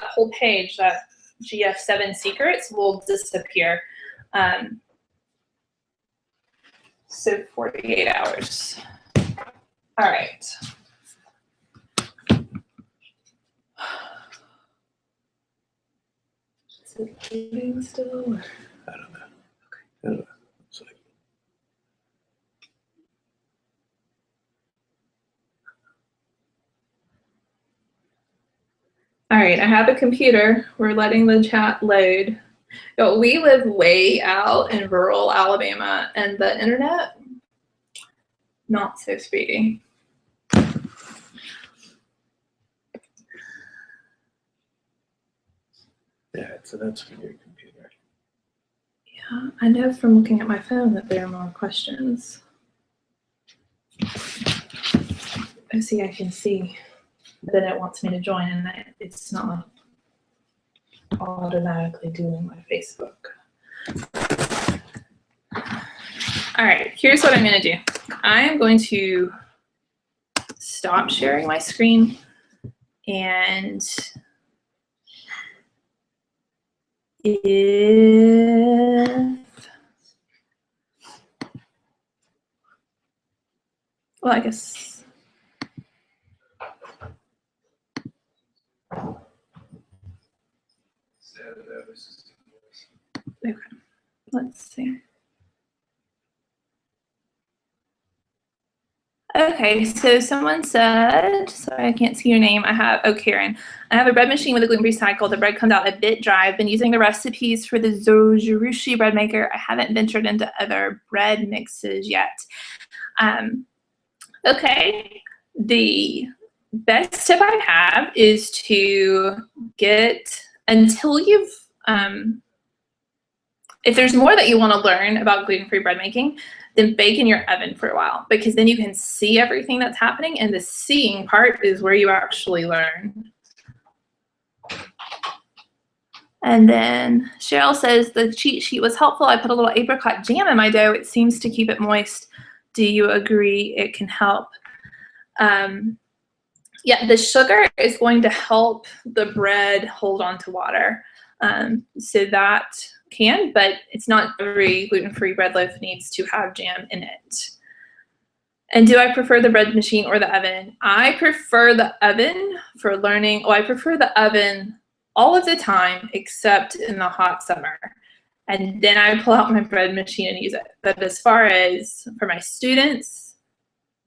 whole page, that GF7 secrets, will disappear. So 48 hours. All right. it loading still? I don't know. Okay. I don't know. It's like, All right, I have a computer. We're letting the chat load. But we live way out in rural Alabama, and the internet, not so speedy. yeah, so that's for your computer. Yeah, I know from looking at my phone that there are more questions. Oh, see, I can see that it wants me to join, and it's not automatically doing my Facebook. All right, here's what I'm going to do. I am going to stop sharing my screen, and well, I guess. Okay, let's see. Okay, so someone said, sorry, I can't see your name. Karen. I have a bread machine with a gluten-free cycle. The bread comes out a bit dry. I've been using the recipes for the Zojirushi bread maker. I haven't ventured into other bread mixes yet. Okay, the best tip I have is to get, until you've, if there's more that you want to learn about gluten-free bread making, then bake in your oven for a while, because then you can see everything that's happening, and the seeing part is where you actually learn. And then Cheryl says the cheat sheet was helpful. I put a little apricot jam in my dough. It seems to keep it moist. Do you agree it can help? Yeah, the sugar is going to help the bread hold on to water. So that can, but it's not every gluten-free bread loaf needs to have jam in it. And do I prefer the bread machine or the oven? I prefer the oven for learning. Oh, I prefer the oven all of the time except in the hot summer. And then I pull out my bread machine and use it. But as far as for my students,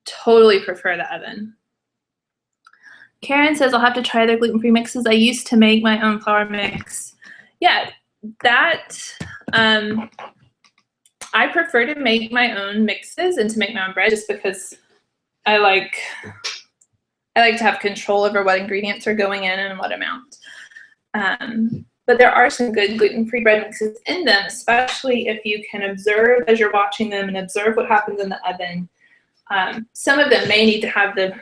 totally prefer the oven. Karen says I'll have to try their gluten-free mixes. I used to make my own flour mix. Yeah, that, I prefer to make my own mixes and to make my own bread just because I like to have control over what ingredients are going in and what amount. But there are some good gluten-free bread mixes in them, especially if you can observe as you're watching them and observe what happens in the oven. Some of them may need to have the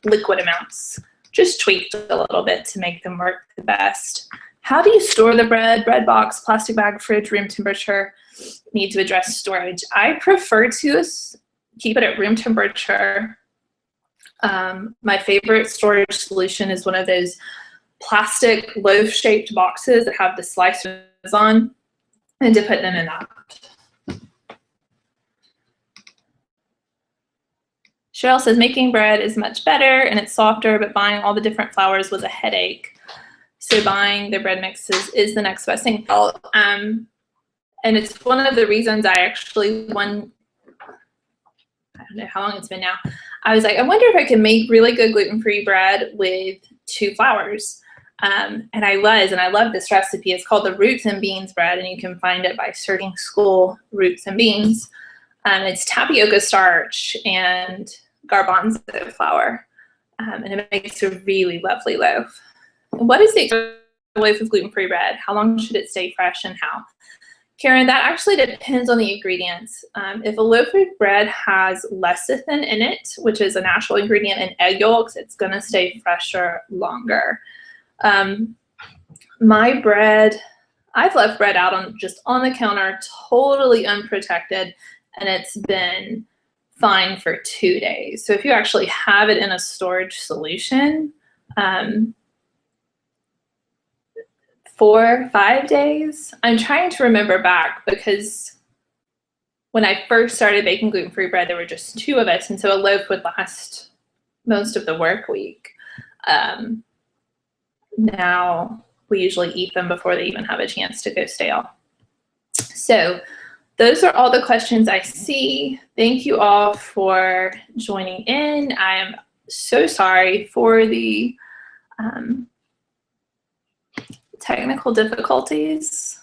liquid amounts just tweaked a little bit to make them work the best. How do you store the bread? Bread box, plastic bag, fridge, room temperature. Need to address storage. I prefer to keep it at room temperature. My favorite storage solution is one of those plastic loaf-shaped boxes that have the slices on, and to put them in that. Cheryl says making bread is much better and it's softer, but buying all the different flours was a headache. So buying the bread mixes is the next best thing. And it's one of the reasons I actually I don't know how long it's been now. I was like, I wonder if I can make really good gluten-free bread with 2 flours. And I love this recipe. It's called the Roots and Beans bread, and you can find it by searching school roots and beans. It's tapioca starch and garbanzo flour, and it makes a really lovely loaf. What is the loaf of gluten-free bread? How long should it stay fresh and how? Karen, that actually depends on the ingredients. If a loaf of bread has lecithin in it, which is a natural ingredient in egg yolks, it's gonna stay fresher longer. My bread, I've left bread out on the counter, totally unprotected, and it's been fine for 2 days. So if you actually have it in a storage solution, 4, 5 days. I'm trying to remember back because when I first started baking gluten-free bread, there were just 2 of us, and so a loaf would last most of the work week. Now we usually eat them before they even have a chance to go stale. So those are all the questions I see. Thank you all for joining in. I am so sorry for the technical difficulties,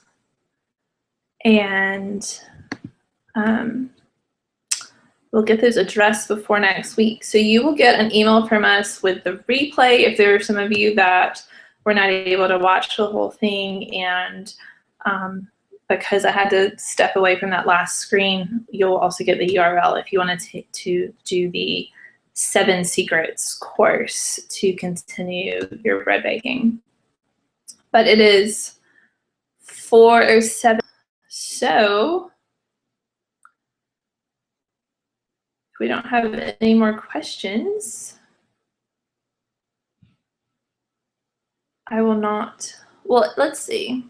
and we'll get those addressed before next week. So you will get an email from us with the replay if there are some of you that were not able to watch the whole thing, and because I had to step away from that last screen, you'll also get the URL if you want to do the 7 Secrets course to continue your bread baking. But it is 4:07, so if we don't have any more questions, I will not, well, let's see.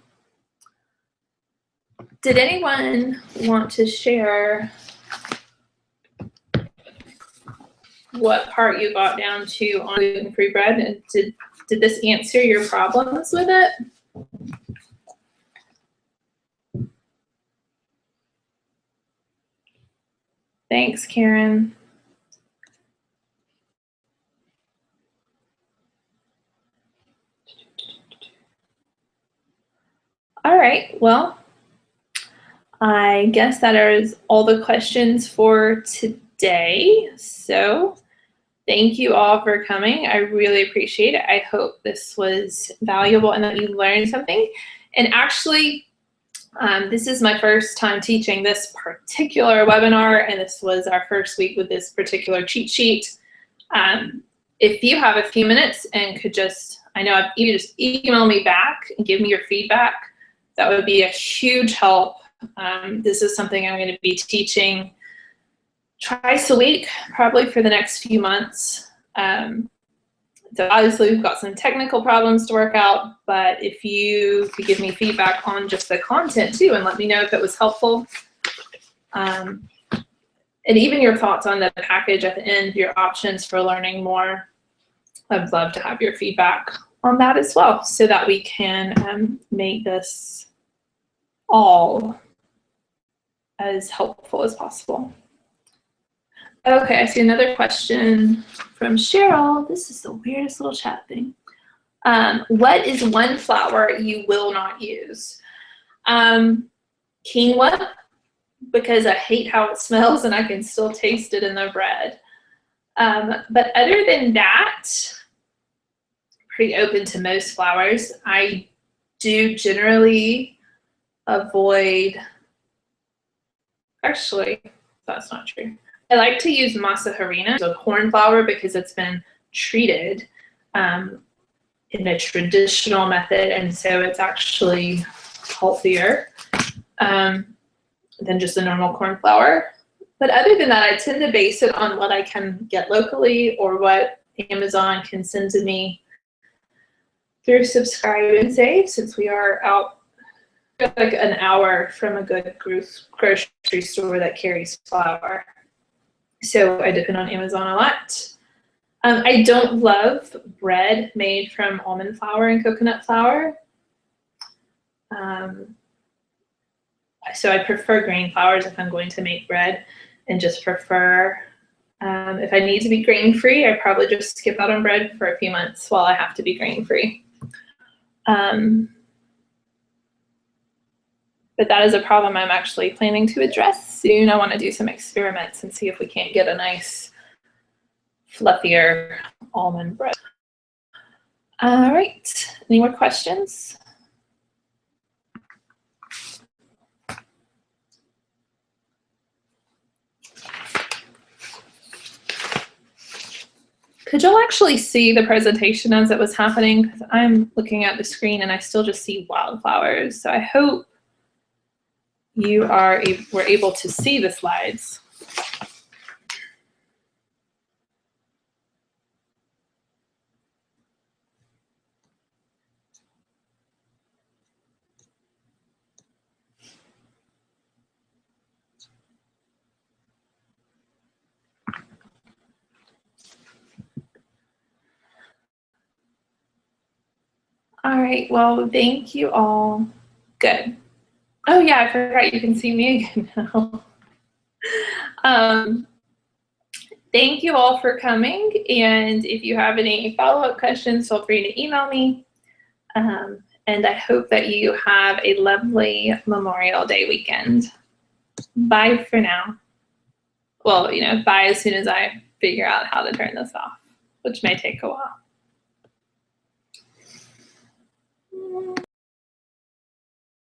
Did anyone want to share what part you got down to on gluten-free bread, and did this answer your problems with it? Thanks, Karen. All right, well, I guess that is all the questions for today. So thank you all for coming. I really appreciate it. I hope this was valuable and that you learned something. And actually, this is my first time teaching this particular webinar, and this was our first week with this particular cheat sheet. If you have a few minutes and could just, I know you just email me back and give me your feedback, that would be a huge help. This is something I'm going to be teaching twice a week, probably for the next few months. So obviously we've got some technical problems to work out, but if you could give me feedback on just the content too and let me know if it was helpful. And even your thoughts on the package at the end, your options for learning more. I'd love to have your feedback on that as well so that we can make this all as helpful as possible. Okay, I see another question from Cheryl. This is the weirdest little chat thing. What is one flour you will not use? Quinoa, because I hate how it smells and I can still taste it in the bread. But other than that, pretty open to most flours. I do generally avoid, actually, that's not true. I like to use masa harina, so corn flour, because it's been treated in a traditional method, and so it's actually healthier than just a normal corn flour. But other than that, I tend to base it on what I can get locally or what Amazon can send to me through Subscribe and Save, since we are out like an hour from a good grocery store that carries flour. So I depend on Amazon a lot. I don't love bread made from almond flour and coconut flour. So I prefer grain flours if I'm going to make bread, and just prefer, if I need to be grain-free, I probably just skip out on bread for a few months while I have to be grain-free. But that is a problem I'm actually planning to address soon. I want to do some experiments and see if we can't get a nice, fluffier almond bread. All right, any more questions? Could y'all actually see the presentation as it was happening? Because I'm looking at the screen and I still just see wildflowers. So I hope you were able to see the slides. All right. Well, thank you all. Good. Oh yeah, I forgot you can see me again now. Thank you all for coming. And if you have any follow-up questions, feel free to email me. And I hope that you have a lovely Memorial Day weekend. Bye for now. Well, bye as soon as I figure out how to turn this off, which may take a while.